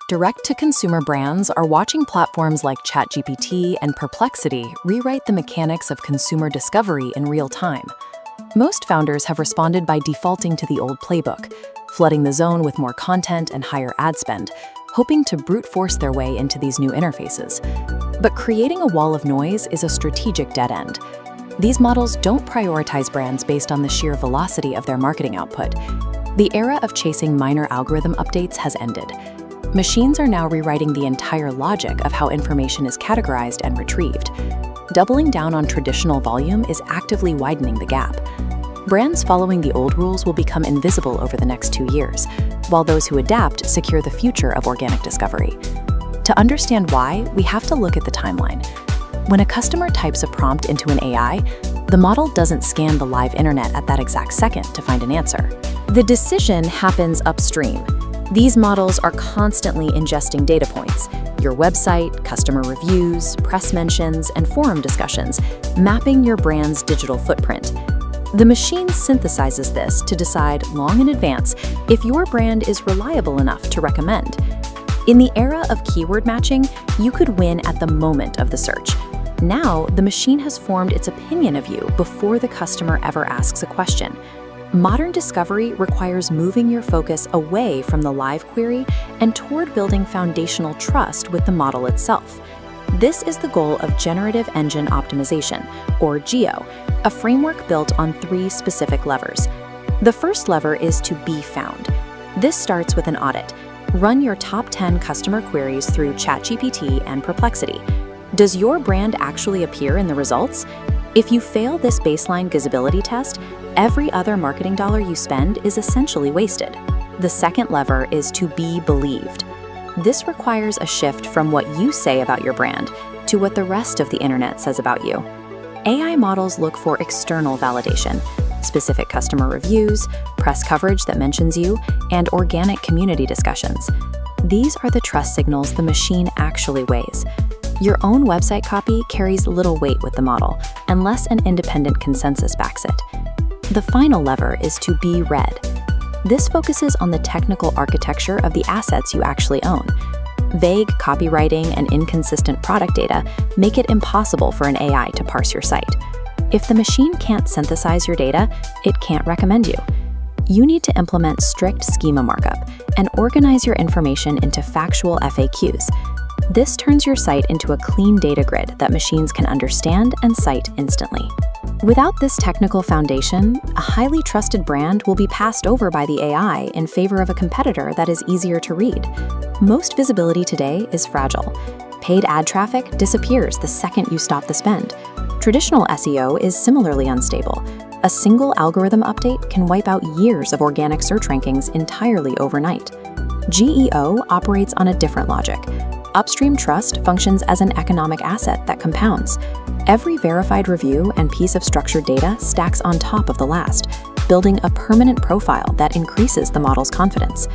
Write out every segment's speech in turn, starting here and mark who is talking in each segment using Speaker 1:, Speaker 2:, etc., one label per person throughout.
Speaker 1: Direct-to-consumer brands are watching platforms like ChatGPT and Perplexity rewrite the mechanics of consumer discovery in real time. Most founders have responded by defaulting to the old playbook, flooding the zone with more content and higher ad spend, hoping to brute force their way into these new interfaces. But creating a wall of noise is a strategic dead end. These models don't prioritize brands based on the sheer velocity of their marketing output. The era of chasing minor algorithm updates has ended. Machines are now rewriting the entire logic of how information is categorized and retrieved. Doubling down on traditional volume is actively widening the gap. Brands following the old rules will become invisible over the next 2 years, while those who adapt secure the future of organic discovery. To understand why, we have to look at the timeline. When a customer types a prompt into an AI, the model doesn't scan the live internet at that exact second to find an answer.
Speaker 2: The decision happens upstream. These models are constantly ingesting data points: your website, customer reviews, press mentions, and forum discussions, mapping your brand's digital footprint. The machine synthesizes this to decide long in advance if your brand is reliable enough to recommend. In the era of keyword matching, you could win at the moment of the search. Now, the machine has formed its opinion of you before the customer ever asks a question. Modern discovery requires moving your focus away from the live query and toward building foundational trust with the model itself. This is the goal of Generative Engine Optimization, or GEO, a framework built on 3 specific levers. The first lever is to be found. This starts with an audit. Run your top 10 customer queries through ChatGPT and Perplexity. Does your brand actually appear in the results? If you fail this baseline usability test, every other marketing dollar you spend is essentially wasted. The second lever is to be believed. This requires a shift from what you say about your brand to what the rest of the internet says about you. AI models look for external validation, specific customer reviews, press coverage that mentions you, and organic community discussions. These are the trust signals the machine actually weighs. Your own website copy carries little weight with the model, unless an independent consensus backs it. The final lever is to be read. This focuses on the technical architecture of the assets you actually own. Vague copywriting and inconsistent product data make it impossible for an AI to parse your site. If the machine can't synthesize your data, it can't recommend you. You need to implement strict schema markup and organize your information into factual FAQs. This turns your site into a clean data grid that machines can understand and cite instantly. Without this technical foundation, a highly trusted brand will be passed over by the AI in favor of a competitor that is easier to read. Most visibility today is fragile. Paid ad traffic disappears the second you stop the spend. Traditional SEO is similarly unstable. A single algorithm update can wipe out years of organic search rankings entirely overnight. GEO operates on a different logic. Upstream trust functions as an economic asset that compounds. Every verified review and piece of structured data stacks on top of the last, building a permanent profile that increases the model's confidence.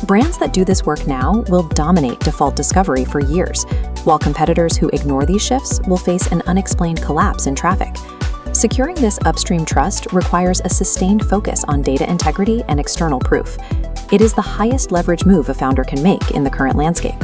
Speaker 2: Brands that do this work now will dominate default discovery for years, while competitors who ignore these shifts will face an unexplained collapse in traffic. Securing this upstream trust requires a sustained focus on data integrity and external proof. It is the highest leverage move a founder can make in the current landscape.